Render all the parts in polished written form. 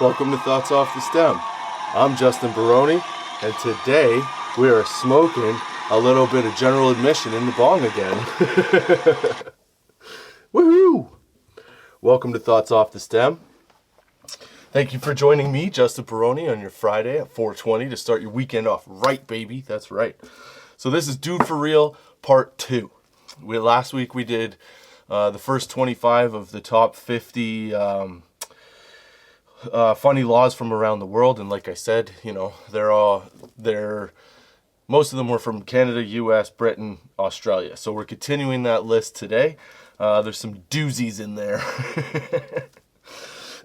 Welcome to Thoughts Off the Stem. I'm Justin Barone, and today we are smoking a little bit of general admission in the bong again. Woohoo! Welcome to Thoughts Off the Stem. Thank you for joining me, Justin Barone, on your Friday at 4:20 to start your weekend off right, baby. That's right. So this is Dude for Real Part 2. Last week we did the first 25 of the top 50 funny laws from around the world, and like I said, you know, most of them were from Canada, US, Britain, Australia. So we're continuing that list today. There's some doozies in there.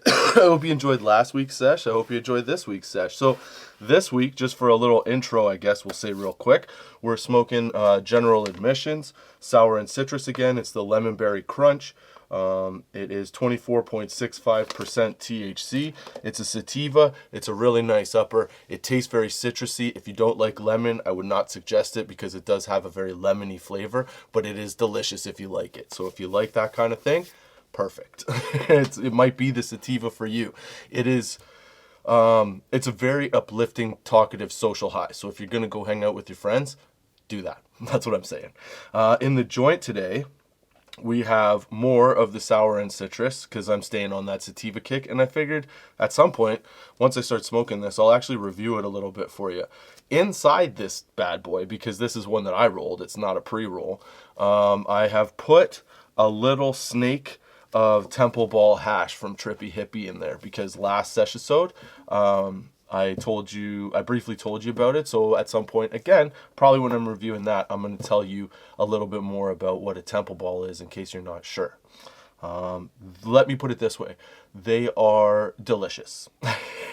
I hope you enjoyed last week's sesh. I hope you enjoyed this week's sesh. So this week, just for a little intro, I guess we'll say real quick, we're smoking General Admissions, sour and citrus again. It's the Lemon Berry Crunch. It is 24.65% THC. It's a sativa. It's a really nice upper. It tastes very citrusy. If you don't like lemon, I would not suggest it because it does have a very lemony flavor, but it is delicious if you like it. So if you like that kind of thing, perfect. It might be the sativa for you. It's a very uplifting, talkative social high. So if you're going to go hang out with your friends, do that. That's what I'm saying. In the joint today, we have more of the sour and citrus because I'm staying on that sativa kick. And I figured at some point, once I start smoking this, I'll actually review it a little bit for you. Inside this bad boy, because this is one that I rolled, it's not a pre-roll, I have put a little snake of Temple Ball hash from Trippy Hippie in there because last session I briefly told you about it. So at some point, again, probably when I'm reviewing that, I'm going to tell you a little bit more about what a Temple Ball is in case you're not sure. Let me put it this way. They are delicious.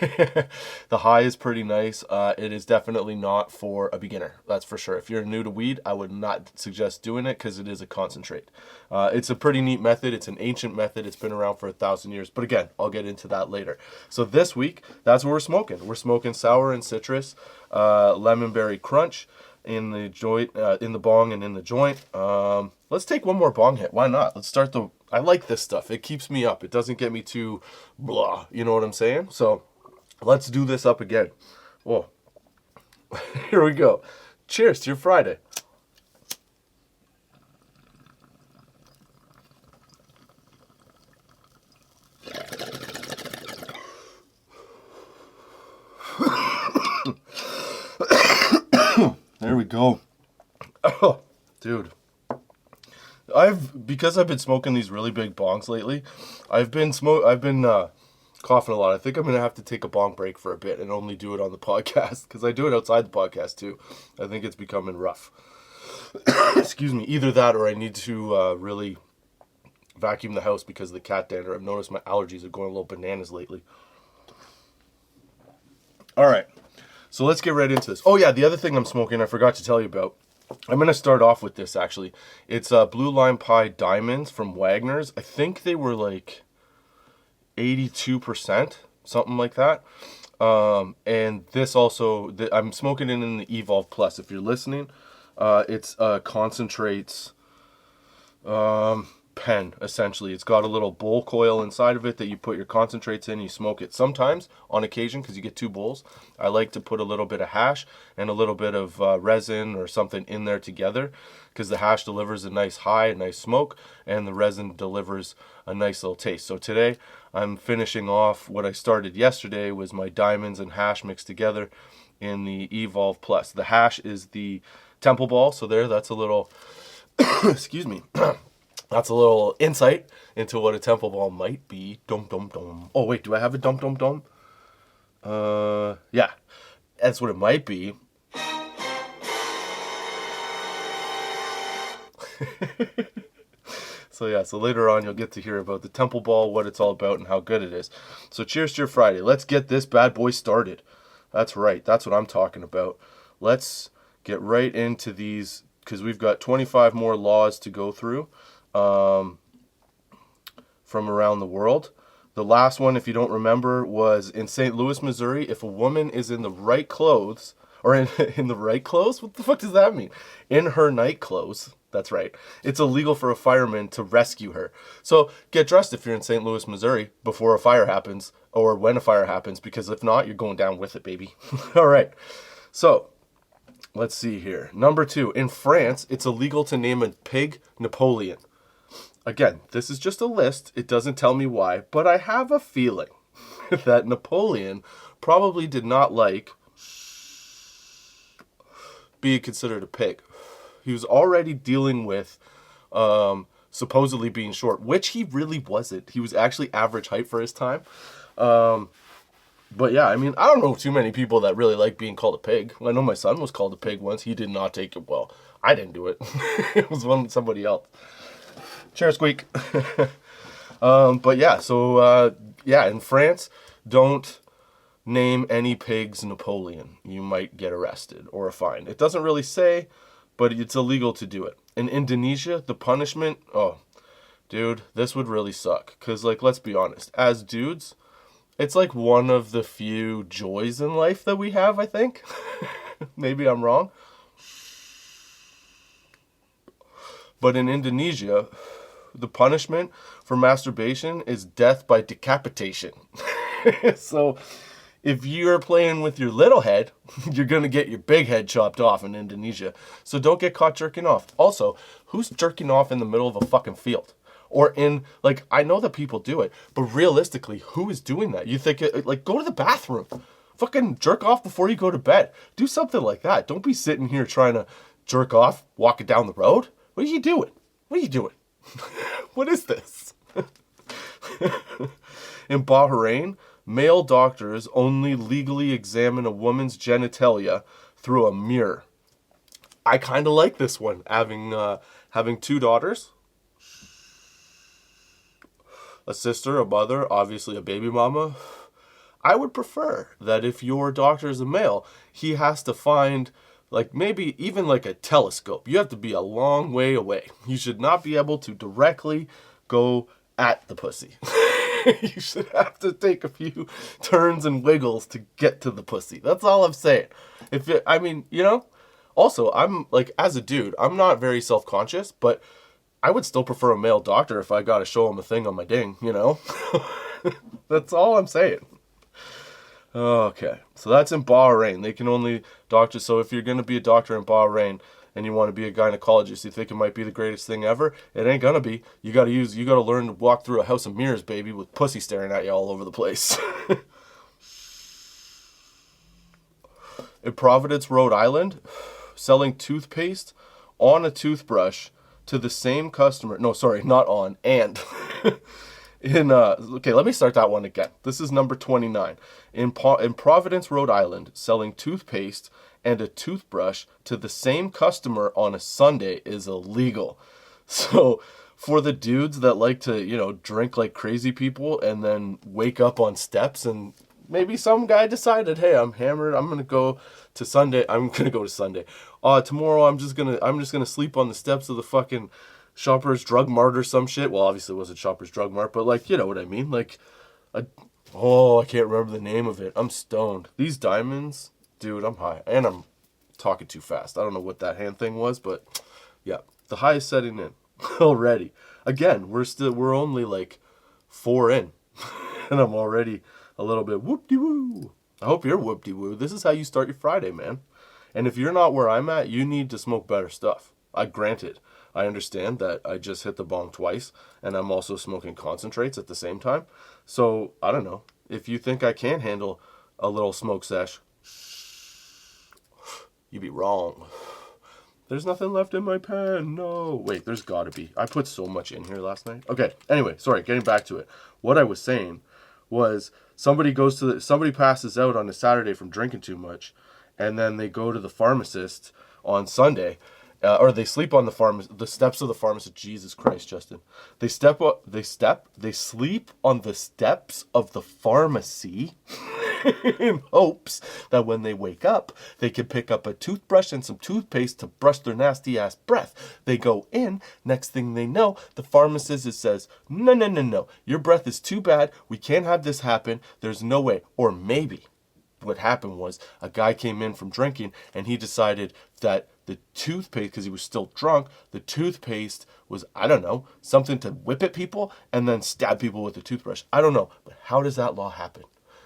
The high is pretty nice. It is definitely not for a beginner. That's for sure. If you're new to weed, I would not suggest doing it because it is a concentrate. It's a pretty neat method. It's an ancient method. It's been around for 1,000 years. But again, I'll get into that later. So this week, that's what we're smoking. We're smoking sour and citrus, lemon berry crunch in the joint, in the bong and in the joint. Let's take one more bong hit. Why not? I like this stuff. It keeps me up. It doesn't get me too blah. You know what I'm saying? So let's do this up again. Whoa. Here we go. Cheers to your Friday. There we go. Oh, dude. Because I've been smoking these really big bongs lately, I've been coughing a lot. I think I'm going to have to take a bong break for a bit and only do it on the podcast because I do it outside the podcast too. I think it's becoming rough. Excuse me. Either that or I need to really vacuum the house because of the cat dander. I've noticed my allergies are going a little bananas lately. All right. So let's get right into this. Oh yeah, the other thing I'm smoking I forgot to tell you about. I'm going to start off with this, actually. It's Blue Lime Pie Diamonds from Wagner's. I think they were like 82%, something like that. And this also, I'm smoking it in the Evolve Plus. If you're listening, it's concentrates pen, essentially. It's got a little bowl coil inside of it that you put your concentrates in, you smoke it. Sometimes, on occasion, because you get two bowls, I like to put a little bit of hash and a little bit of resin or something in there together, because the hash delivers a nice high, a nice smoke, and the resin delivers a nice little taste. So today, I'm finishing off what I started yesterday was my diamonds and hash mixed together in the Evolve Plus. The hash is the Temple Ball, so that's a little, excuse me, that's a little insight into what a Temple Ball might be. Dum dum dum. Oh wait, do I have a dum dum dum? Yeah, that's what it might be. So later on you'll get to hear about the Temple Ball, what it's all about, and how good it is. So cheers to your Friday. Let's get this bad boy started. That's right. That's what I'm talking about. Let's get right into these because we've got 25 more laws to go through. From around the world. The last one, if you don't remember, was in St. Louis, Missouri. If a woman is in the right clothes, or in the right clothes? What the fuck does that mean? In her night clothes. That's right. It's illegal for a fireman to rescue her. So get dressed if you're in St. Louis, Missouri, before a fire happens, or when a fire happens, because if not, you're going down with it, baby. All right. So let's see here. Number 2, in France, it's illegal to name a pig Napoleon. Again, this is just a list. It doesn't tell me why, but I have a feeling that Napoleon probably did not like being considered a pig. He was already dealing with supposedly being short, which he really wasn't. He was actually average height for his time. But yeah, I mean, I don't know too many people that really like being called a pig. I know my son was called a pig once. He did not take it well. I didn't do it. It was somebody else. Cheers, squeak. But yeah, so yeah, in France, don't name any pigs Napoleon. You might get arrested or a fine. It doesn't really say, but it's illegal to do it. In Indonesia, the punishment, oh, dude, this would really suck. Because, like, let's be honest, as dudes, it's like one of the few joys in life that we have, I think. Maybe I'm wrong. But in Indonesia, the punishment for masturbation is death by decapitation. So if you're playing with your little head, you're going to get your big head chopped off in Indonesia. So don't get caught jerking off. Also, who's jerking off in the middle of a fucking field? Or in, like, I know that people do it, but realistically, who is doing that? You think, like, go to the bathroom. Fucking jerk off before you go to bed. Do something like that. Don't be sitting here trying to jerk off, walking down the road. What are you doing? What are you doing? What is this? In Bahrain, male doctors only legally examine a woman's genitalia through a mirror. I kind of like this one, having 2 daughters, a sister, a mother, obviously a baby mama. I would prefer that if your doctor is a male, he has to find, like, maybe even like a telescope. You have to be a long way away. You should not be able to directly go at the pussy. You should have to take a few turns and wiggles to get to the pussy. That's all I'm saying. I mean, you know, also, I'm, like, as a dude, I'm not very self-conscious, but I would still prefer a male doctor if I got to show him a thing on my ding, you know? That's all I'm saying. Okay, so that's in Bahrain. They can only doctor. So if you're going to be a doctor in Bahrain and you want to be a gynecologist, you think it might be the greatest thing ever? It ain't gonna be. You gotta learn to walk through a house of mirrors, baby, with pussy staring at you all over the place. In Providence, Rhode Island, selling toothpaste on a toothbrush to the same customer. No, sorry, not on, and. Okay, let me start that one again. This is number 29. In Providence, Rhode Island, selling toothpaste and a toothbrush to the same customer on a Sunday is illegal. So for the dudes that like to, you know, drink like crazy people and then wake up on steps, and maybe some guy decided, hey, I'm hammered, I'm going to go to Sunday. Tomorrow I'm just going to sleep on the steps of the fucking Shoppers Drug Mart or some shit. Well, obviously it wasn't Shoppers Drug Mart, but, like, you know what I mean? Like, I can't remember the name of it. I'm stoned. These diamonds, dude, I'm high. And I'm talking too fast. I don't know what that hand thing was, but yeah, the high is setting in already. Again, we're only like 4 in, and I'm already a little bit whoop-de-woo. I hope you're whoop-de-woo. This is how you start your Friday, man. And if you're not where I'm at, you need to smoke better stuff. Granted, I understand that I just hit the bong twice, and I'm also smoking concentrates at the same time. So, I don't know. If you think I can't handle a little smoke sesh, you'd be wrong. There's nothing left in my pen. No. Wait, there's gotta be. I put so much in here last night. Okay, anyway, sorry, getting back to it. What I was saying was somebody passes out on a Saturday from drinking too much, and then they go to the pharmacist on Sunday. Or they sleep on the steps of the pharmacist. Jesus Christ, Justin. They sleep on the steps of the pharmacy in hopes that when they wake up, they can pick up a toothbrush and some toothpaste to brush their nasty ass breath. They go in, next thing they know, the pharmacist says, no, your breath is too bad, we can't have this happen, there's no way. Or maybe what happened was a guy came in from drinking and he decided that The toothpaste, because he was still drunk, the toothpaste was, I don't know, something to whip at people and then stab people with a toothbrush. I don't know. But how does that law happen?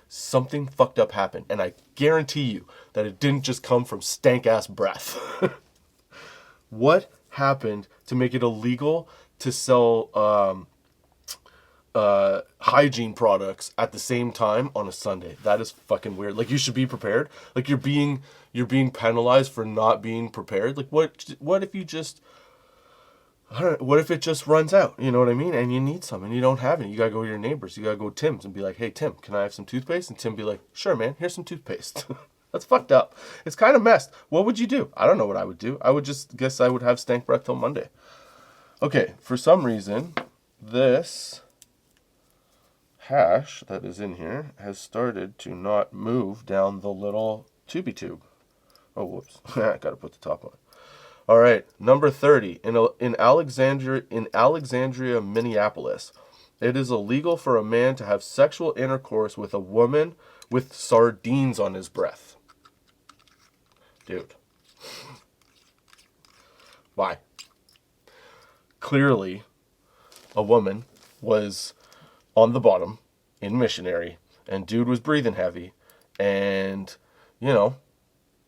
Something fucked up happened. And I guarantee you that it didn't just come from stank-ass breath. What happened to make it illegal to sell hygiene products at the same time on a Sunday? That is fucking weird. Like, you should be prepared. Like, you're being penalized for not being prepared. Like, what if you just, I don't know, what if it just runs out? You know what I mean? And you need some and you don't have it. You gotta go to your neighbors. You gotta go to Tim's and be like, hey Tim, can I have some toothpaste? And Tim be like, sure man, here's some toothpaste. That's fucked up. It's kind of messed. What would you do? I don't know what I would do. I would just guess I would have stank breath till Monday. Okay, for some reason, this hash that is in here has started to not move down the little tubey tube. Oh, whoops. I gotta put the top on. All right, number 30. In Alexandria, Minneapolis, it is illegal for a man to have sexual intercourse with a woman with sardines on his breath. Dude. Why? Clearly, a woman was on the bottom in missionary, and dude was breathing heavy, and, you know,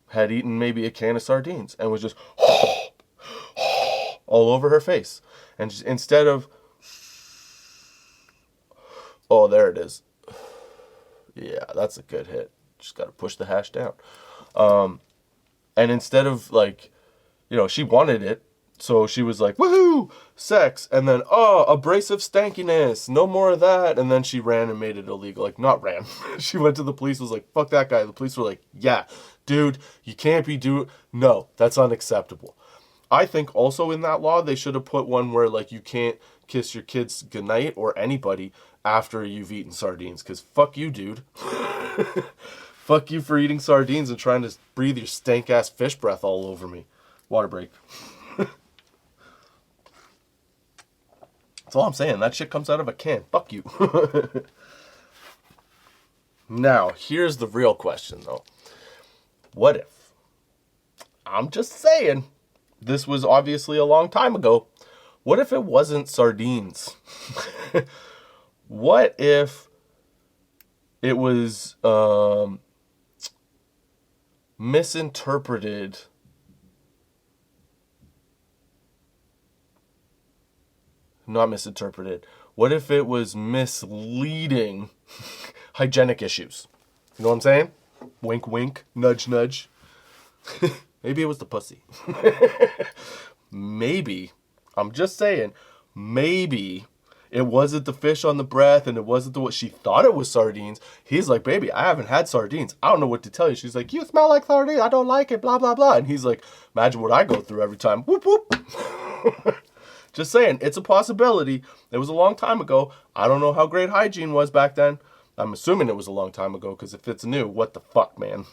had eaten maybe a can of sardines, and was just all over her face. And just, instead of, oh, there it is. Yeah, that's a good hit. Just got to push the hash down. And instead of, like, you know, she wanted it, so she was like, woohoo, sex, and then, oh, abrasive stankiness, no more of that, and then she ran and made it illegal. Like, not ran. She went to the police, was like, fuck that guy. The police were like, yeah, dude, you can't be no, that's unacceptable. I think also in that law, they should have put one where, like, you can't kiss your kids goodnight or anybody after you've eaten sardines, because fuck you, dude. Fuck you for eating sardines and trying to breathe your stank-ass fish breath all over me. Water break. That's all I'm saying. That shit comes out of a can. Fuck you. Now, here's the real question, though. What if? I'm just saying. This was obviously a long time ago. What if it wasn't sardines? What if it was misinterpreted? Not misinterpreted. What if it was misleading hygienic issues? You know what I'm saying? Wink, wink, nudge, nudge. Maybe it was the pussy. Maybe, I'm just saying, maybe it wasn't the fish on the breath and it wasn't what she thought it was sardines. He's like, baby, I haven't had sardines. I don't know what to tell you. She's like, you smell like sardines. I don't like it, blah, blah, blah. And he's like, imagine what I go through every time. Whoop, whoop. Just saying, it's a possibility. It was a long time ago. I don't know how great hygiene was back then. I'm assuming it was a long time ago, because if it's new, what the fuck, man?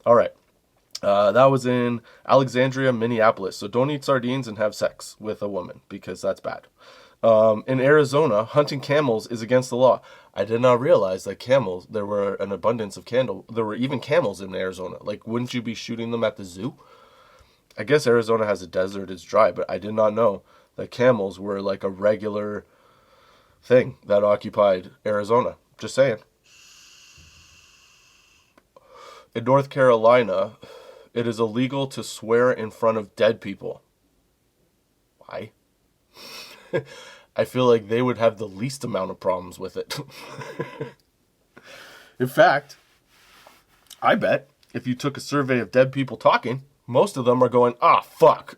All right. That was in Alexandria, Minneapolis. So don't eat sardines and have sex with a woman, because that's bad. In Arizona, hunting camels is against the law. I did not realize that camels, there were an abundance of there were even camels in Arizona. Like, wouldn't you be shooting them at the zoo? I guess Arizona has a desert, it's dry, but I did not know that camels were like a regular thing that occupied Arizona. Just saying. In North Carolina, it is illegal to swear in front of dead people. Why? I feel like they would have the least amount of problems with it. In fact, I bet if you took a survey of dead people talking, most of them are going, ah, fuck.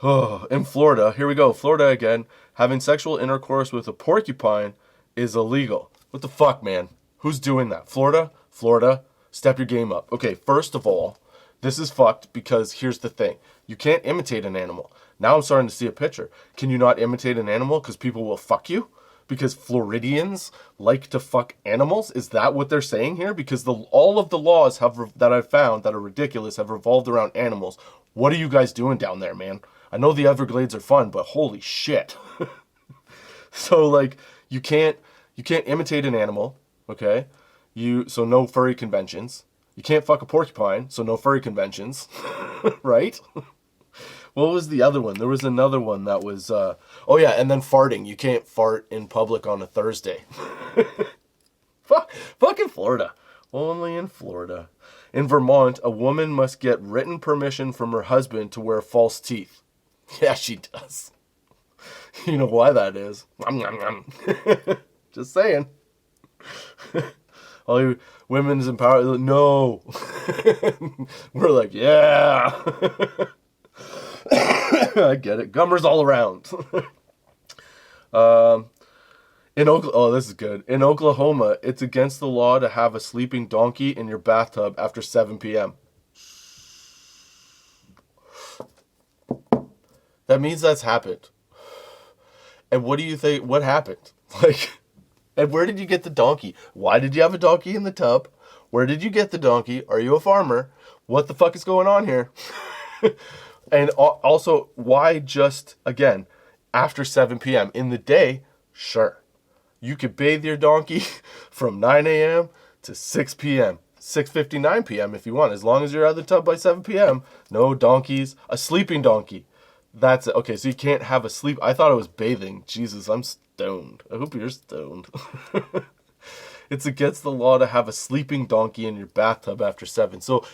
Oh, in Florida, here we go. Florida again. Having sexual intercourse with a porcupine is illegal. What the fuck, man? Who's doing that? Florida? Florida, step your game up. Okay, first of all, this is fucked because here's the thing. You can't imitate an animal. Now I'm starting to see a picture. Can you not imitate an animal because people will fuck you? Because Floridians like to fuck animals? Is that what they're saying here? Because all of the laws that I've found that are ridiculous have revolved around animals. What are you guys doing down there, man? I know the Everglades are fun, but holy shit. So, like, you can't imitate an animal, okay? So no furry conventions. You can't fuck a porcupine, so no furry conventions, right? What was the other one? There was another one that was, oh yeah, and then farting. You can't fart in public on a Thursday. Fucking Florida. Only in Florida. In Vermont, a woman must get written permission from her husband to wear false teeth. Yeah, she does. You know why that is. Just saying. All you women's empowerment, no. We're like, yeah. I get it. Gummers all around. This is good. In Oklahoma, it's against the law to have a sleeping donkey in your bathtub after 7 p.m. That means that's happened. And what do you think? What happened? And where did you get the donkey? Why did you have a donkey in the tub? Where did you get the donkey? Are you a farmer? What the fuck is going on here? And also, why just, again, after 7 p.m.? In the day, sure. You could bathe your donkey from 9 a.m. to 6 p.m. 6:59 p.m. if you want. As long as you're out of the tub by 7 p.m. No donkeys. A sleeping donkey. That's it. Okay, so you can't have a sleep. I thought it was bathing. Jesus, I'm stoned. I hope you're stoned. It's against the law to have a sleeping donkey in your bathtub after 7. So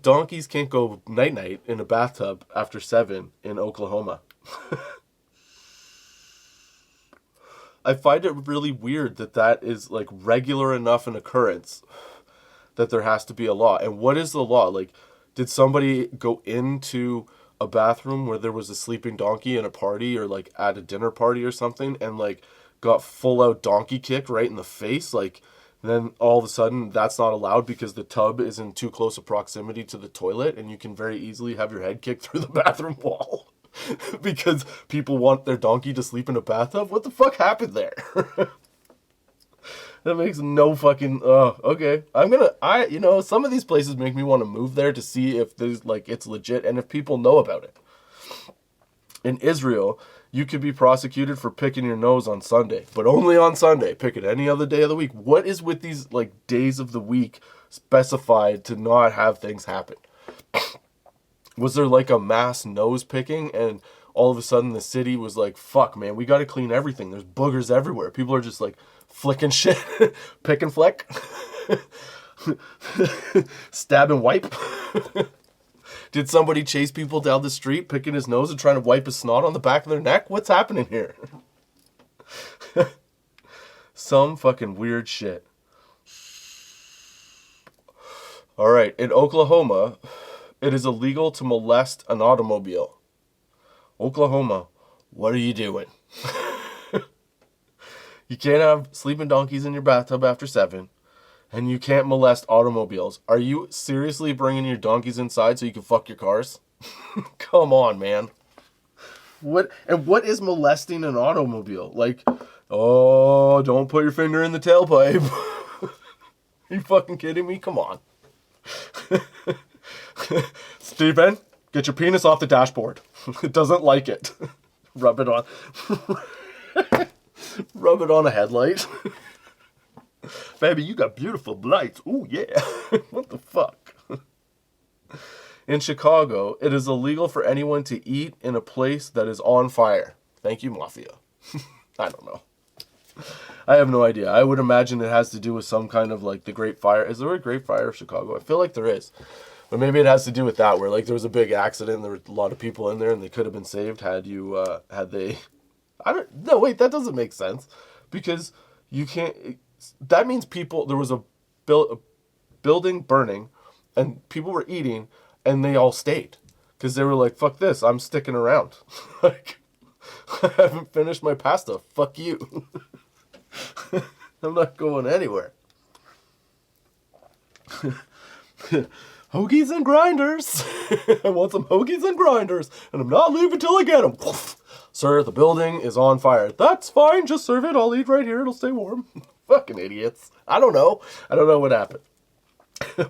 donkeys can't go night-night in a bathtub after 7 in Oklahoma. I find it really weird that is like regular enough an occurrence that there has to be a law. And what is the law? Like, did somebody go into a bathroom where there was a sleeping donkey in a party or like at a dinner party or something and like got full out donkey kicked right in the face? Like, then all of a sudden that's not allowed because the tub is in too close a proximity to the toilet and you can very easily have your head kicked through the bathroom wall because people want their donkey to sleep in a bathtub. What the fuck happened there? That makes no fucking, okay. Some of these places make me want to move there to see if there's like, it's legit and if people know about it. In Israel, you could be prosecuted for picking your nose on Sunday, but only on Sunday. Pick it any other day of the week. What is with these like days of the week specified to not have things happen? Was there like a mass nose picking and all of a sudden the city was like, fuck man, we got to clean everything. There's boogers everywhere. People are just like flicking shit, pick and flick, stab and wipe. Did somebody chase people down the street, picking his nose and trying to wipe his snot on the back of their neck? What's happening here? Some fucking weird shit. All right, in Oklahoma, it is illegal to molest an automobile. Oklahoma, what are you doing? You can't have sleeping donkeys in your bathtub after 7. And you can't molest automobiles. Are you seriously bringing your donkeys inside so you can fuck your cars? Come on, man. What is molesting an automobile? Like, oh, don't put your finger in the tailpipe. You fucking kidding me? Come on. Steven, get your penis off the dashboard. It doesn't like it. Rub it on. Rub it on a headlight. Baby, you got beautiful lights. Ooh, yeah. What the fuck? In Chicago, it is illegal for anyone to eat in a place that is on fire. Thank you, Mafia. I don't know. I have no idea. I would imagine it has to do with some kind of like the Great Fire. Is there a Great Fire of Chicago? I feel like there is. But maybe it has to do with that, where like there was a big accident, there were a lot of people in there, and they could have been saved had they... No, wait, that doesn't make sense. Because you can't... That means there was a building burning, and people were eating, and they all stayed. Because they were like, fuck this, I'm sticking around. Like, I haven't finished my pasta, fuck you. I'm not going anywhere. Hoagies and grinders. I want some hoagies and grinders, and I'm not leaving till I get them. Sir, the building is on fire. That's fine, just serve it, I'll eat right here, it'll stay warm. Fucking idiots. I don't know what happened.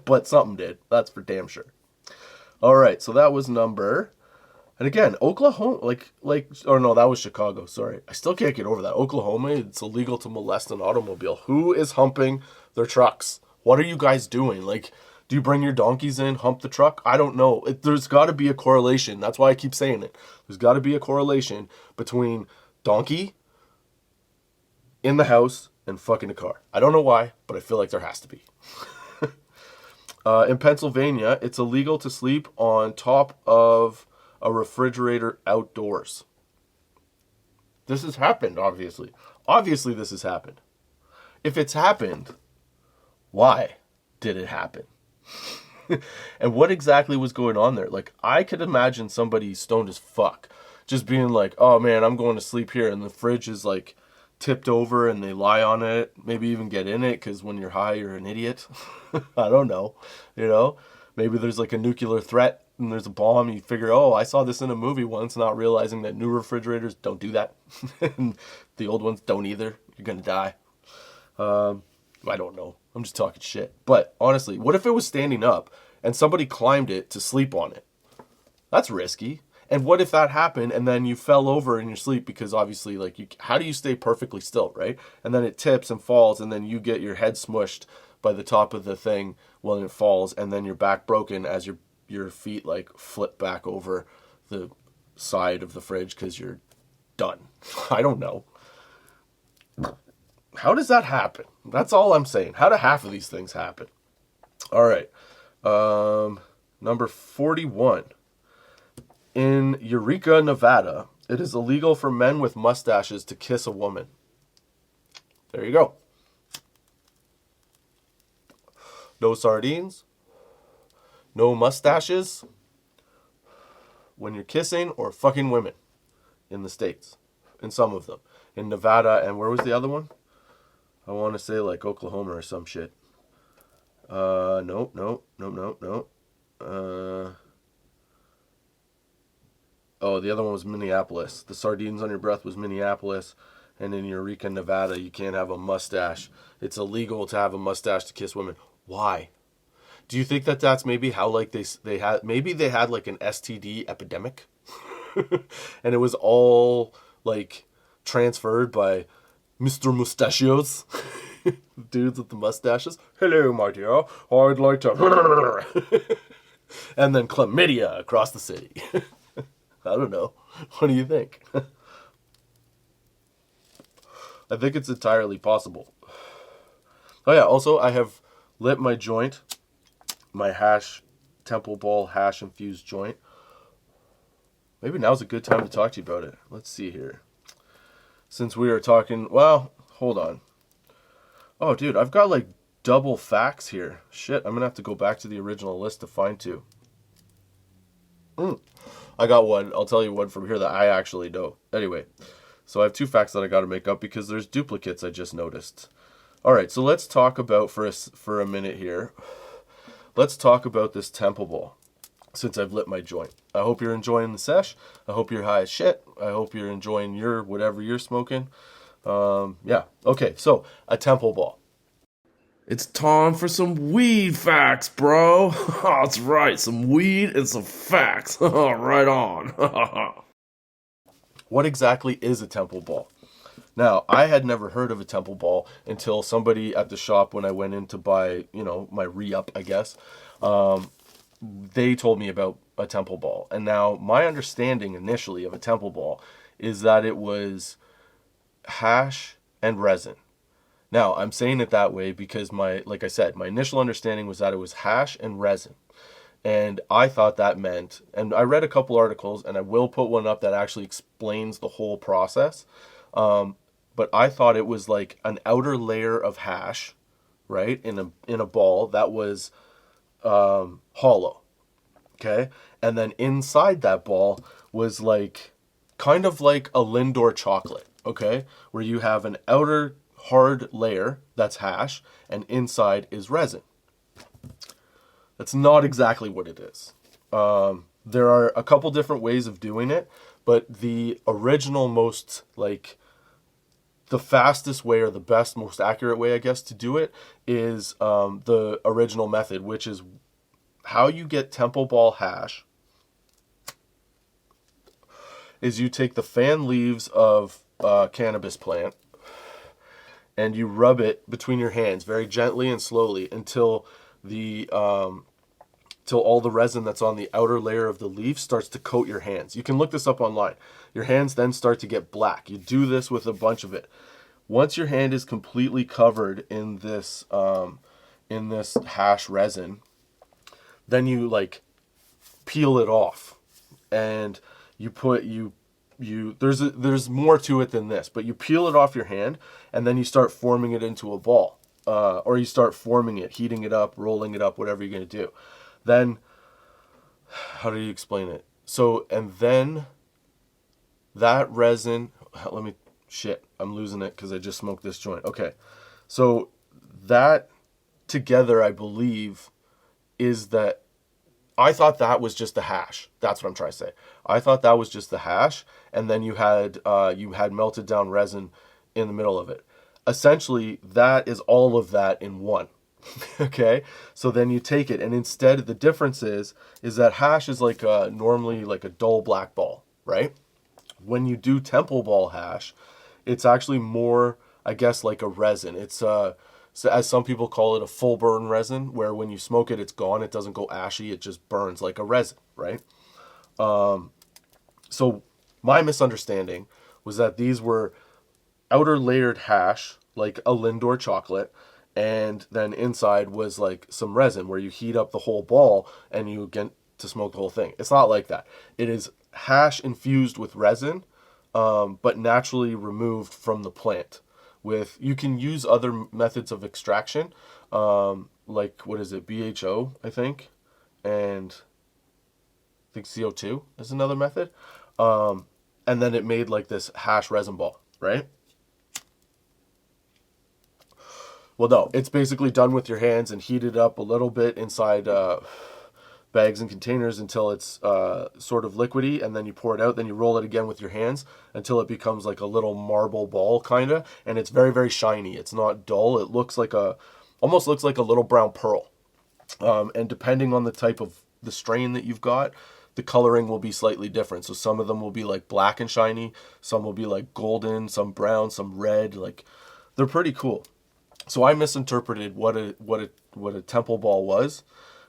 But something did. That's for damn sure. Alright, so that was number... And again, Oklahoma, that was Chicago, sorry. I still can't get over that. Oklahoma, it's illegal to molest an automobile. Who is humping their trucks? What are you guys doing? Like, Do you bring your donkeys in, hump the truck? I don't know. There's got to be a correlation. That's why I keep saying it. There's got to be a correlation between donkey in the house and fucking a car. I don't know why, but I feel like there has to be. In Pennsylvania, it's illegal to sleep on top of a refrigerator outdoors. This has happened, obviously. Obviously, this has happened. If it's happened, why did it happen? And what exactly was going on there? Like, I could imagine somebody stoned as fuck just being like, oh man, I'm going to sleep here, and the fridge is like tipped over and they lie on it, maybe even get in it, because when you're high, you're an idiot. I don't know, maybe there's like a nuclear threat and there's a bomb. You figure, oh, I saw this in a movie once, not realizing that new refrigerators don't do that. And the old ones don't either. You're gonna die. I don't know, I'm just talking shit. But honestly, what if it was standing up and somebody climbed it to sleep on it? That's risky. And what if that happened and then you fell over in your sleep, because obviously, like, how do you stay perfectly still, right? And then it tips and falls, and then you get your head smushed by the top of the thing when it falls, and then your back broken as your feet like flip back over the side of the fridge because you're done. I don't know. How does that happen? That's all I'm saying. How do half of these things happen? All right. Number 41. In Eureka, Nevada, it is illegal for men with mustaches to kiss a woman. There you go. No sardines. No mustaches when you're kissing or fucking women in the States. In some of them. In Nevada, and where was the other one? I want to say like Oklahoma or some shit. No. Oh, the other one was Minneapolis. The sardines on your breath was Minneapolis. And in Eureka, Nevada, you can't have a mustache. It's illegal to have a mustache to kiss women. Why? Do you think that that's maybe how, like, they had like an STD epidemic? And it was all like transferred by Mr. Mustachios. Dudes with the mustaches. Hello, my dear. I'd like to... And then chlamydia across the city. I don't know. What do you think? I think it's entirely possible. Oh yeah, also I have lit my joint. My Temple Ball hash infused joint. Maybe now's a good time to talk to you about it. Let's see here. Since we are talking... Well, hold on. Oh, dude, I've got like double facts here. Shit, I'm going to have to go back to the original list to find two. I got one. I'll tell you one from here that I actually know. Anyway, so I have two facts that I got to make up because there's duplicates I just noticed. All right, so let's talk about for a minute here. Let's talk about this Temple Ball since I've lit my joint. I hope you're enjoying the sesh. I hope you're high as shit. I hope you're enjoying your whatever you're smoking. Yeah. Okay, so a Temple Ball. It's time for some weed facts, bro. That's right, some weed and some facts. Right on. What exactly is a Temple Ball? Now, I had never heard of a Temple Ball until somebody at the shop, when I went in to buy, my re-up, I guess, they told me about a Temple Ball. And now, my understanding initially of a Temple Ball is that it was hash and resin. Now, I'm saying it that way because like I said, my initial understanding was that it was hash and resin. And I thought that meant, and I read a couple articles, and I will put one up that actually explains the whole process. But I thought it was like an outer layer of hash, right, in a ball that was hollow. Okay? And then inside that ball was like kind of like a Lindor chocolate, okay? Where you have an outer hard layer that's hash and inside is resin. That's not exactly what it is. There are a couple different ways of doing it, but the original the fastest way, or the best, most accurate way, I guess, to do it is the original method, which is how you get Temple Ball hash is you take the fan leaves of a cannabis plant and you rub it between your hands very gently and slowly until the till all the resin that's on the outer layer of the leaf starts to coat your hands. You can look this up online. Your hands then start to get black. You do this with a bunch of it. Once your hand is completely covered in this hash resin, then you like peel it off, and you put there's more to it than this, but you peel it off your hand, and then you start forming it into a ball, or you start forming it, heating it up, rolling it up, whatever you're gonna do. Then, how do you explain it? So, and then that resin, I'm losing it because I just smoked this joint. Okay, so that together, I believe, is that I thought that was just the hash. That's what I'm trying to say. I thought that was just the hash, and then you had melted down resin in the middle of it. Essentially, that is all of that in one. Okay, so then you take it, and instead the difference is that hash is like normally like a dull black ball, right? When you do temple ball hash, it's actually more, I guess, like a resin. It's so as some people call it, a full burn resin, where when you smoke it, it's gone. It doesn't go ashy. It just burns like a resin, right? So my misunderstanding was that these were outer layered hash, like a Lindor chocolate, and then inside was like some resin where you heat up the whole ball and you get to smoke the whole thing. It's not like that. It is hash infused with resin, but naturally removed from the plant. You can use other methods of extraction, like, what is it, BHO, I think, and I think CO2 is another method. And then it made like this hash resin ball, right? Well, no, it's basically done with your hands and heated up a little bit inside bags and containers until it's sort of liquidy, and then you pour it out, then you roll it again with your hands until it becomes like a little marble ball, kind of, and it's very, very shiny. It's not dull. It looks like almost looks like a little brown pearl. And depending on the type of the strain that you've got, the coloring will be slightly different. So some of them will be like black and shiny, some will be like golden, some brown, some red. Like, they're pretty cool. So I misinterpreted what a temple ball was,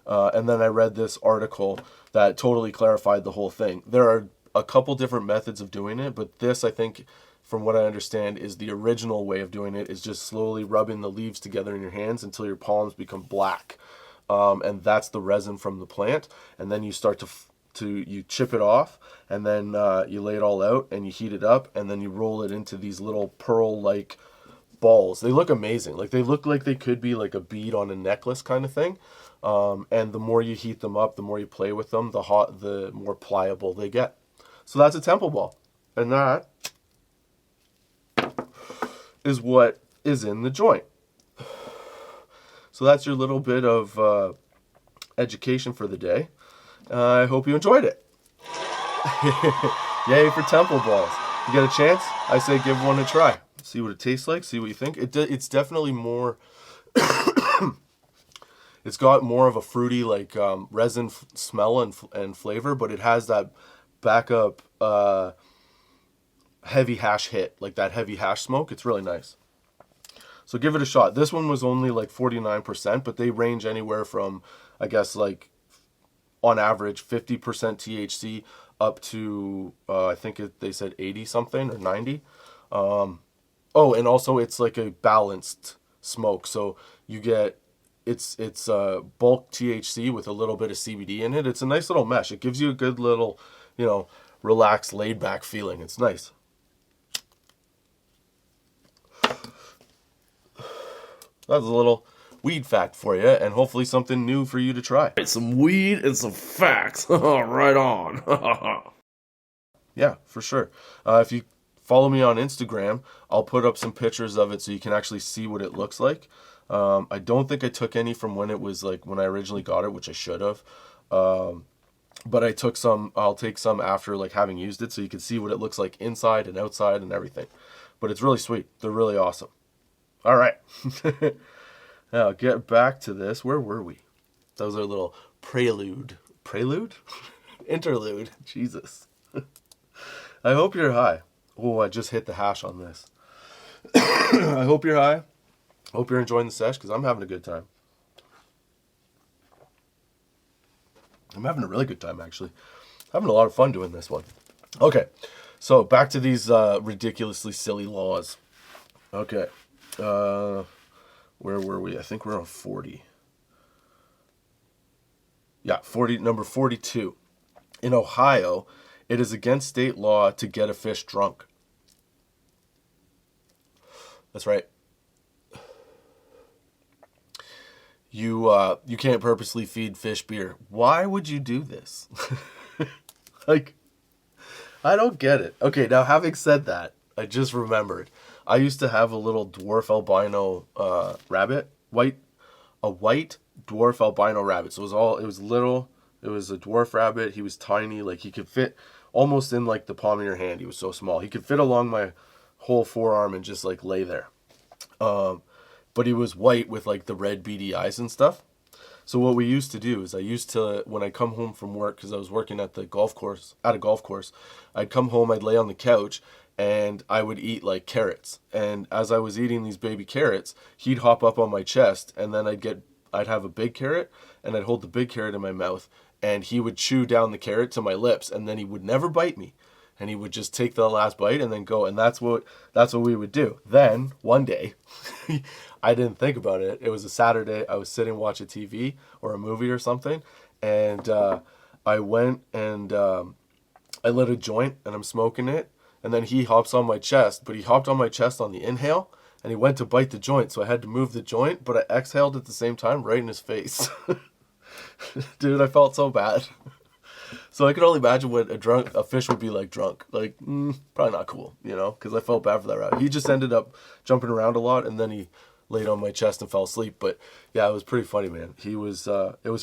and then I read this article that totally clarified the whole thing. There are a couple different methods of doing it, but this, I think, from what I understand, is the original way of doing it, is just slowly rubbing the leaves together in your hands until your palms become black, and that's the resin from the plant. And then you start you chip it off, and then you lay it all out, and you heat it up, and then you roll it into these little pearl-like balls. They look amazing. Like, they look like they could be like a bead on a necklace kind of thing. And the more you heat them up, the more you play with them, the more pliable they get. So that's a temple ball. And that is what is in the joint. So that's your little bit of education for the day. I hope you enjoyed it. Yay for temple balls. You get a chance? I say give one a try. See what it tastes like. See what you think. It's definitely more. It's got more of a fruity, like resin smell and flavor, but it has that backup heavy hash hit, like that heavy hash smoke. It's really nice. So give it a shot. This one was only like 49%, but they range anywhere from, I guess, like on average 50% THC up to I think they said 80 something or 90. Oh, and also it's like a balanced smoke, so you get it's bulk THC with a little bit of CBD in it. It's a nice little mesh. It gives you a good little, relaxed, laid back feeling. It's nice. That's a little weed fact for you, and hopefully something new for you to try. Some weed and some facts. Right on. Yeah, for sure. If you follow me on Instagram, I'll put up some pictures of it so you can actually see what it looks like. I don't think I took any from when it was like when I originally got it, which I should have. But I took some. I'll take some after like having used it so you can see what it looks like inside and outside and everything. But it's really sweet. They're really awesome. All right. Now get back to this. Where were we? That was our little prelude. Prelude? Interlude. Jesus. I hope you're high. Oh, I just hit the hash on this. I hope you're high. Hope you're enjoying the sesh because I'm having a good time. I'm having a really good time, actually. Having a lot of fun doing this one. Okay, so back to these ridiculously silly laws. Okay, where were we? I think we're on 40. Yeah, 40, number 42. In Ohio, it is against state law to get a fish drunk. That's right. You can't purposely feed fish beer. Why would you do this? Like, I don't get it. Okay, now having said that, I just remembered. I used to have a little dwarf albino rabbit, a white dwarf albino rabbit. So it was little. It was a dwarf rabbit. He was tiny, like he could fit almost in like the palm of your hand. He was so small. He could fit along my whole forearm and just like lay there. But he was white with like the red beady eyes and stuff. So what we used to do is when I come home from work, because I was working at a golf course, I'd come home, I'd lay on the couch, and I would eat like carrots. And as I was eating these baby carrots, he'd hop up on my chest, and then I'd have a big carrot, and I'd hold the big carrot in my mouth, and he would chew down the carrot to my lips, and then he would never bite me. And he would just take the last bite and then go, and that's what we would do. Then one day, I didn't think about it. It was a Saturday. I was sitting watching TV or a movie or something, and I went and I lit a joint and I'm smoking it, and then he hops on my chest, but he hopped on my chest on the inhale, and he went to bite the joint, so I had to move the joint, but I exhaled at the same time right in his face. Dude, I felt so bad. So I could only imagine what a fish would be like drunk. Like, probably not cool, because I felt bad for that rabbit. He just ended up jumping around a lot, and then he laid on my chest and fell asleep. But yeah, it was pretty funny, man. It was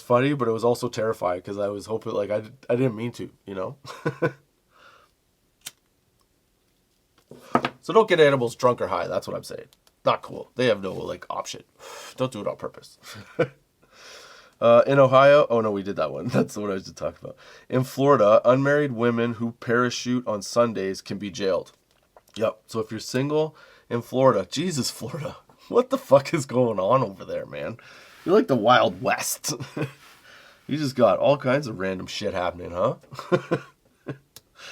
funny, but it was also terrifying because I was hoping, like, I didn't mean to, So don't get animals drunk or high. That's what I'm saying. Not cool. They have no, like, option. Don't do it on purpose. In Ohio, oh no, we did that one. That's what I was just talking about. In Florida, unmarried women who parachute on Sundays can be jailed. Yep. So if you're single in Florida, Jesus, Florida, what the fuck is going on over there, man? You're like the Wild West. You just got all kinds of random shit happening, huh?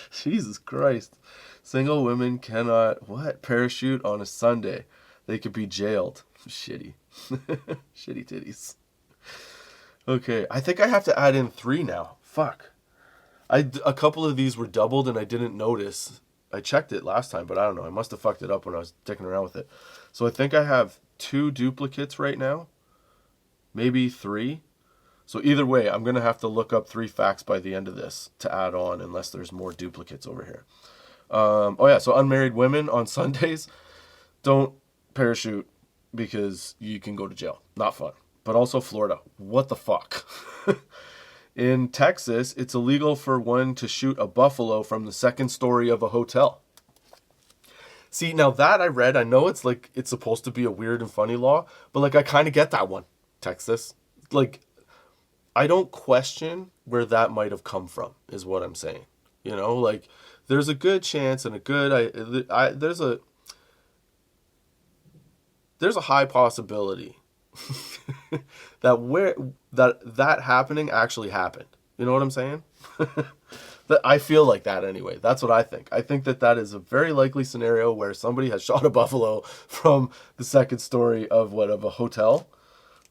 Jesus Christ. Single women cannot, parachute on a Sunday. They could be jailed. Shitty. Shitty titties. Okay, I think I have to add in 3 now. Fuck. A couple of these were doubled and I didn't notice. I checked it last time, but I don't know. I must have fucked it up when I was dicking around with it. So I think I have 2 duplicates right now. Maybe 3. So either way, I'm going to have to look up 3 facts by the end of this to add on, unless there's more duplicates over here. So unmarried women on Sundays, don't parachute because you can go to jail. Not fun. But also Florida. What the fuck? In Texas, it's illegal for one to shoot a buffalo from the second story of a hotel. See, now that I read, I know it's like it's supposed to be a weird and funny law, but like I kind of get that one, Texas. Like, I don't question where that might have come from, is what I'm saying. Like there's a good chance and there's a high possibility that happening actually happened. You know what I'm saying? That I feel like that anyway. That's what I think. I think that is a very likely scenario where somebody has shot a buffalo from the second story of a hotel.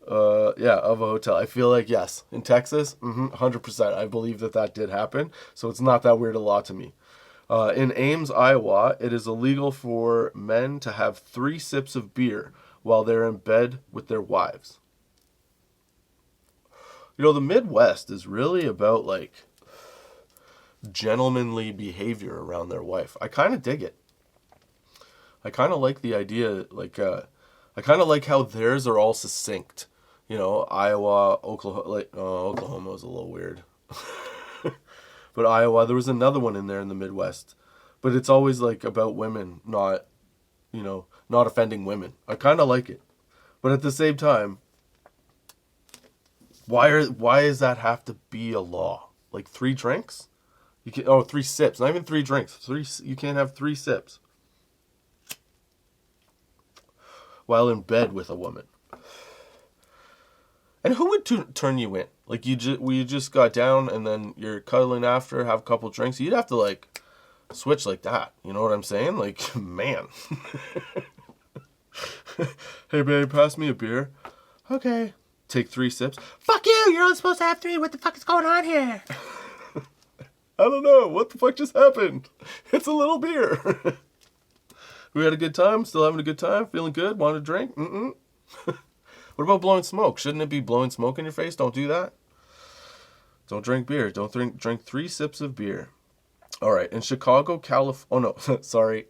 Of a hotel. I feel like yes, in Texas, 100%. I believe that did happen. So it's not that weird a law to me. In Ames, Iowa, it is illegal for men to have 3 sips of beer while they're in bed with their wives. The Midwest is really about, like, gentlemanly behavior around their wife. I kind of dig it. I kind of like the idea, like, I kind of like how theirs are all succinct. Iowa, Oklahoma, Oklahoma was a little weird. But Iowa, there was another one in there in the Midwest. But it's always, like, about women, not offending women. I kind of like it. But at the same time, why does that have to be a law? Like 3 drinks? 3 sips. Not even 3 drinks. You can't have 3 sips while in bed with a woman. And who would turn you in? Like, you just got down and then you're cuddling after, have a couple drinks. You'd have to, like, switch like that. You know what I'm saying? Like, man. Hey, babe, pass me a beer. Okay. Take 3 sips. Fuck you! You're only supposed to have 3. What the fuck is going on here? I don't know. What the fuck just happened? It's a little beer. We had a good time. Still having a good time. Feeling good. Want a drink? Mm-mm. What about blowing smoke? Shouldn't it be blowing smoke in your face? Don't do that. Don't drink beer. Don't drink 3 sips of beer. All right. In Chicago, California. Oh, no. Sorry.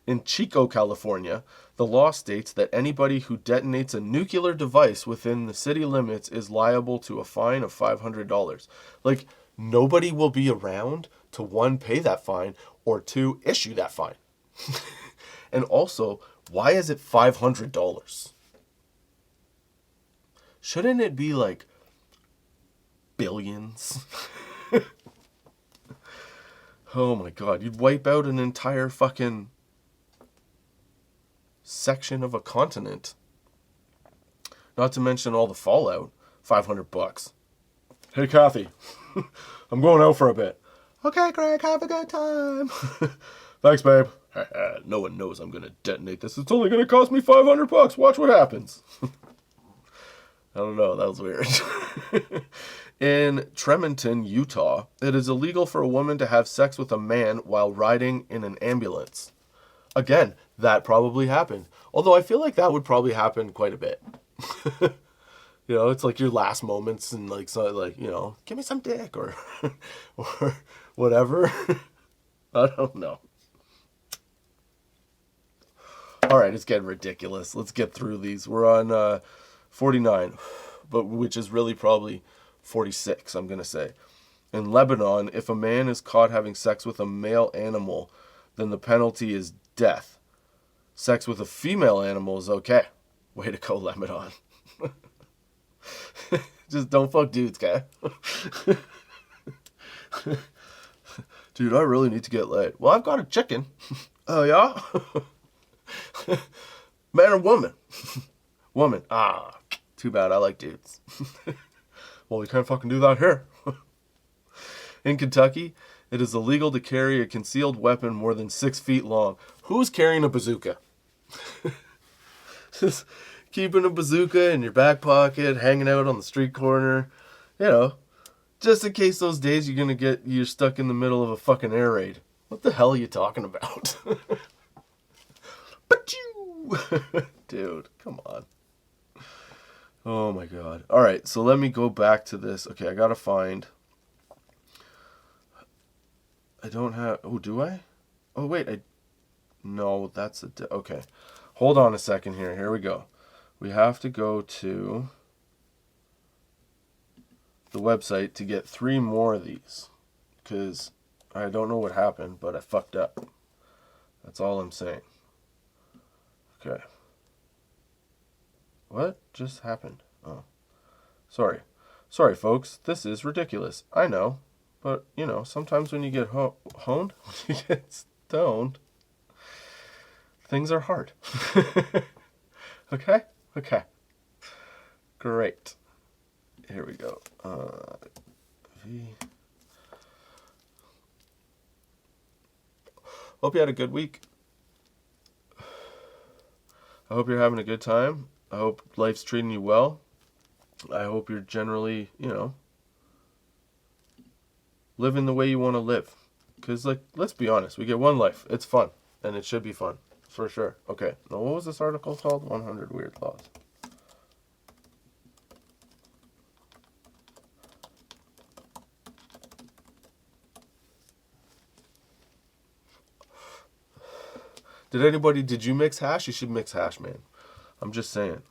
In Chico, California, the law states that anybody who detonates a nuclear device within the city limits is liable to a fine of $500. Like, nobody will be around to, 1, pay that fine, or 2, issue that fine. And also, why is it $500? Shouldn't it be like billions? Oh my god, you'd wipe out an entire fucking section of a continent. Not to mention all the fallout. $500. Hey, Kathy, I'm going out for a bit. Okay, Greg, have a good time. Thanks, babe. No one knows I'm going to detonate this. It's only going to cost me $500. Watch what happens. I don't know. That was weird. In Tremonton, Utah, it is illegal for a woman to have sex with a man while riding in an ambulance. Again, that probably happened. Although I feel like that would probably happen quite a bit. You know, it's like your last moments and like, so like, you know, give me some dick or or whatever. I don't know. All right, it's getting ridiculous. Let's get through these. We're on 49, but which is really probably 46, I'm going to say. In Lebanon, if a man is caught having sex with a male animal, then the penalty is death. Sex with a female animal is okay. Way to go, Lebanon. Just don't fuck dudes, okay? Dude, I really need to get laid. Well, I've got a chicken. Oh, yeah? Man or woman? Woman. Ah, too bad. I like dudes. Well, we can't fucking do that here. In Kentucky, it is illegal to carry a concealed weapon more than 6 feet long. Who's carrying a bazooka? Just keeping a bazooka in your back pocket, hanging out on the street corner. You know, just in case those days you're stuck in the middle of a fucking air raid. What the hell are you talking about? But you, dude, come on. Oh my god. All right, so let me go back to this. Okay, I gotta find. I don't have. Oh, do I? Oh wait, No, that's okay. Hold on a second here. Here we go. We have to go to the website to get 3 more of these, because I don't know what happened, but I fucked up. That's all I'm saying. Okay. What just happened? Oh. Sorry. Sorry, folks. This is ridiculous. I know. But, you know, sometimes when you get honed, when you get stoned, things are hard. Okay? Okay. Great. Here we go. Hope you had a good week. I hope you're having a good time. I hope life's treating you well. I hope you're generally, you know, living the way you want to live. Because, like, let's be honest. We get one life. It's fun. And it should be fun. For sure. Okay. Now, what was this article called? 100 Weird Laws. Did you mix hash? You should mix hash, man. I'm just saying.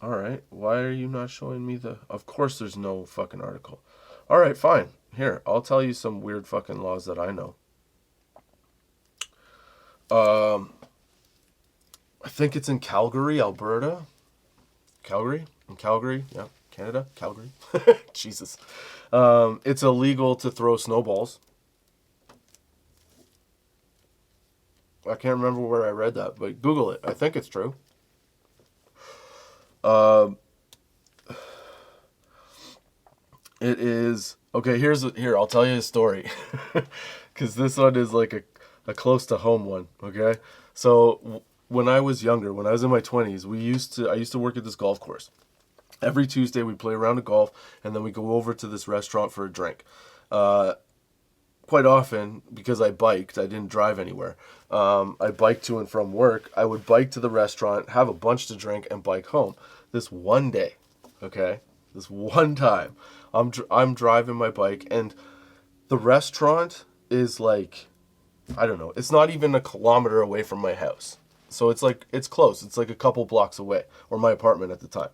Alright, why are you not showing me Of course there's no fucking article. Alright, fine. Here, I'll tell you some weird fucking laws that I know. I think it's in Calgary, Alberta. Calgary? In Calgary, yeah. Canada? Calgary? Jesus. It's illegal to throw snowballs. I can't remember where I read that, but Google it. I think it's true. Um, it is okay. Here. I'll tell you a story, because this one is like a close to home one. Okay, so when I was younger, when I was in my 20s, I used to work at this golf course. Every Tuesday we'd play a round of golf, and then we go over to this restaurant for a drink. Uh, Quite often, because I biked, I didn't drive anywhere. I biked to and from work. I would bike to the restaurant, have a bunch to drink, and bike home. This one day, okay, this one time, I'm driving my bike, and the restaurant is like, I don't know, it's not even a kilometer away from my house. So it's close. It's like a couple blocks away, or my apartment at the time.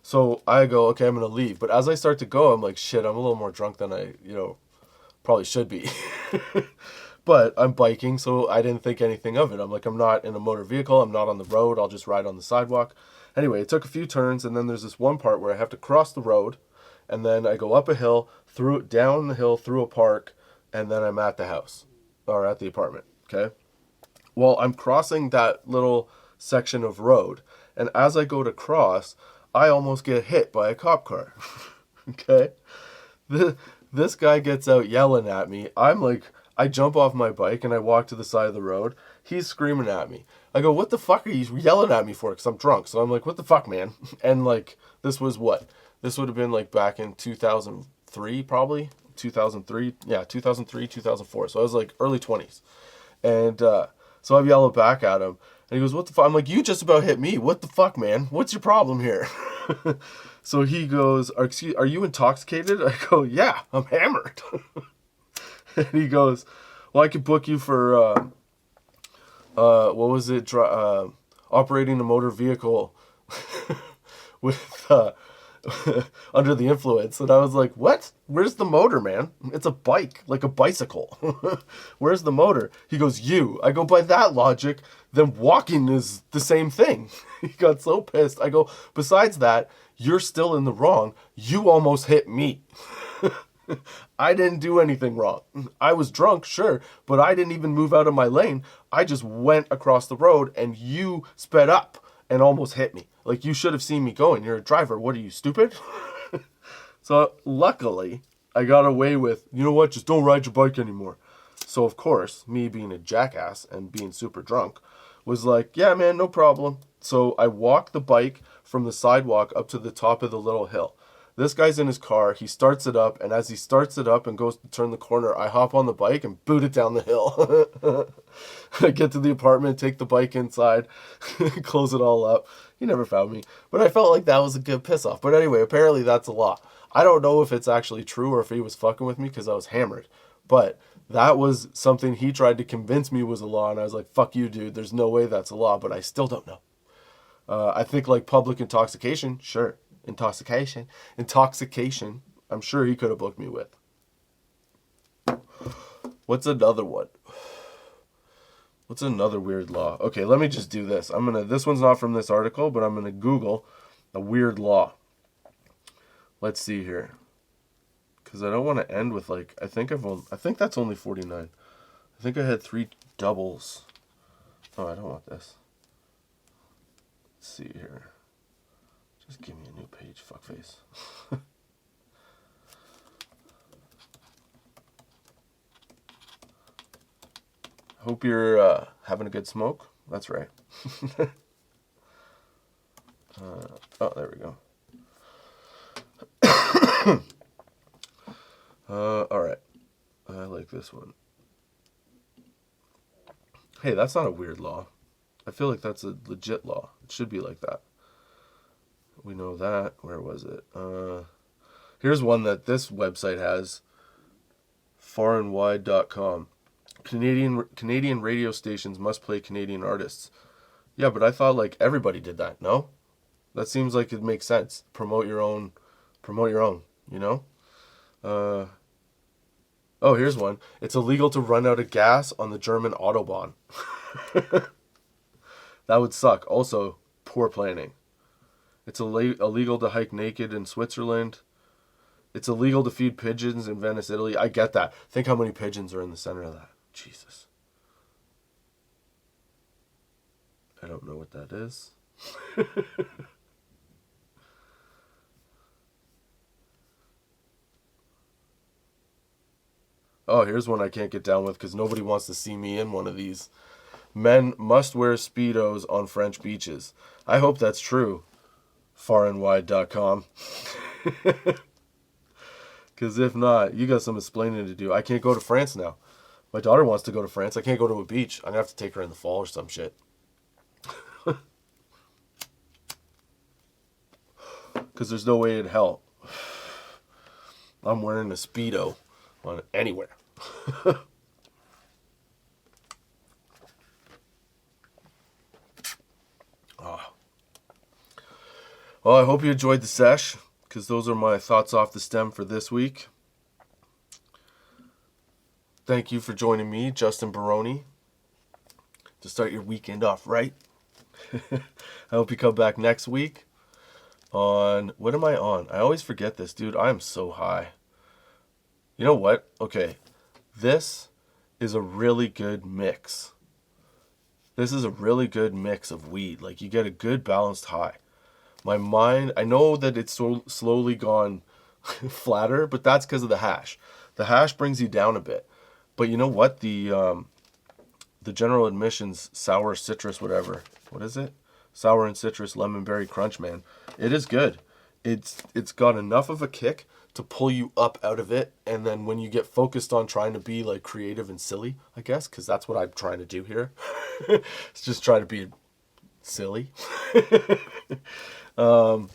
So I go, okay, I'm gonna leave. But as I start to go, I'm like, shit, I'm a little more drunk than I probably should be. But I'm biking, so I didn't think anything of it. I'm like, I'm not in a motor vehicle. I'm not on the road. I'll just ride on the sidewalk. Anyway, it took a few turns, and then there's this one part where I have to cross the road, and then I go up a hill, down the hill, through a park, and then I'm at the house, or at the apartment, okay? Well, I'm crossing that little section of road, and as I go to cross, I almost get hit by a cop car, okay? This guy gets out yelling at me. I'm like, I jump off my bike and I walk to the side of the road. He's screaming at me. I go, what the fuck are you yelling at me for? Because I'm drunk. So I'm like, what the fuck, man? And like, this was what? This would have been like back in 2003, probably. 2003. Yeah, 2003, 2004. So I was like early 20s. And so I yell back at him. And he goes, what the fuck? I'm like, you just about hit me. What the fuck, man? What's your problem here? So he goes, are you intoxicated? I go, yeah, I'm hammered. And he goes, well, I could book you for, what was it? Operating a motor vehicle with, under the influence. And I was like, what? Where's the motor, man? It's a bike, like a bicycle. Where's the motor? He goes, you. I go, by that logic, then walking is the same thing. He got so pissed. I go, besides that, you're still in the wrong. You almost hit me. I didn't do anything wrong. I was drunk, sure, but I didn't even move out of my lane. I just went across the road and you sped up and almost hit me. Like, you should have seen me going. You're a driver. What are you, stupid? So luckily, I got away with, you know what, just don't ride your bike anymore. So of course, me being a jackass and being super drunk was like, yeah, man, no problem. So I walked the bike from the sidewalk up to the top of the little hill. This guy's in his car, he starts it up, and as he starts it up and goes to turn the corner, I hop on the bike and boot it down the hill. I get to the apartment, take the bike inside, close it all up. He never found me. But I felt like that was a good piss off. But anyway, apparently that's a law. I don't know if it's actually true or if he was fucking with me because I was hammered. But that was something he tried to convince me was a law, and I was like, fuck you, dude. There's no way that's a law, but I still don't know. I think like public intoxication, sure. Intoxication, I'm sure he could have booked me with. What's another one? What's another weird law? Okay, let me just do this. This one's not from this article, but I'm gonna Google a weird law. Let's see here. Because I don't want to end with like, I think that's only 49. I think I had 3 doubles. Oh, I don't want this. Let's see here. Just give me a new page, fuckface. Hope you're having a good smoke. That's right. Oh, there we go. All right. I like this one. Hey, that's not a weird law. I feel like that's a legit law. It should be like that. We know that. Where was it? Here's one that this website has. Farandwide.com. Canadian radio stations must play Canadian artists. Yeah, but I thought like everybody did that. No? That seems like it makes sense. Promote your own, you know? Oh, here's one. It's illegal to run out of gas on the German Autobahn. That would suck. Also, poor planning. It's illegal to hike naked in Switzerland. It's illegal to feed pigeons in Venice, Italy. I get that. Think how many pigeons are in the center of that. Jesus. I don't know what that is. Oh, here's one I can't get down with because nobody wants to see me in one of these. Men must wear Speedos on French beaches. I hope that's true. Farandwide.com. Because if not, you got some explaining to do. I can't go to France now. My daughter wants to go to France. I can't go to a beach. I'm going to have to take her in the fall or some shit. Because there's no way in hell I'm wearing a Speedo on anywhere. Oh. Well, I hope you enjoyed the sesh, because those are my thoughts off the stem for this week. Thank you for joining me, Justin Barone, to start your weekend off right. I hope you come back next week on... What am I on? I always forget this, dude. I am so high. You know what? Okay. This is a really good mix. This is a really good mix of weed. Like, you get a good balanced high. My mind, I know that it's so slowly gone flatter, but that's because of the hash. The hash brings you down a bit. But you know what? The General Admissions sour citrus, whatever. What is it? Sour and citrus lemon berry crunch, man. It is good. It's got enough of a kick to pull you up out of it, and then when you get focused on trying to be like creative and silly, I guess, because that's what I'm trying to do here. It's just trying to be silly. Yeah,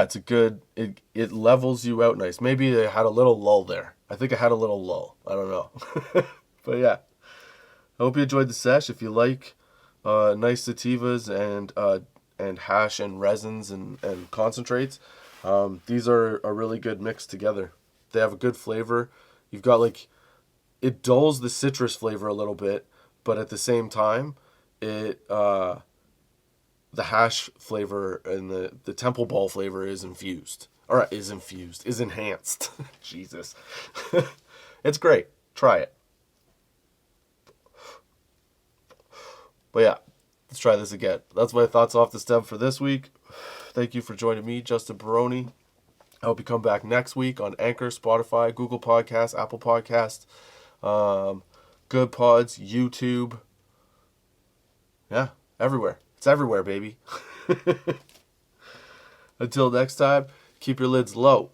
it's a good, it levels you out nice. Maybe I had a little lull there. I think I had a little lull. I don't know. But yeah, I hope you enjoyed the sesh. If you like nice sativas and hash and resins and concentrates, these are a really good mix together. They have a good flavor. You've got like, it dulls the citrus flavor a little bit, but at the same time, it the hash flavor and the temple ball flavor is infused. Or is enhanced. Jesus. It's great. Try it. But yeah, let's try this again. That's my thoughts off the stem for this week. Thank you for joining me, Justin Barone. I hope you come back next week on Anchor, Spotify, Google Podcasts, Apple Podcasts, Good Pods, YouTube. Yeah, everywhere. It's everywhere, baby. Until next time, keep your lids low.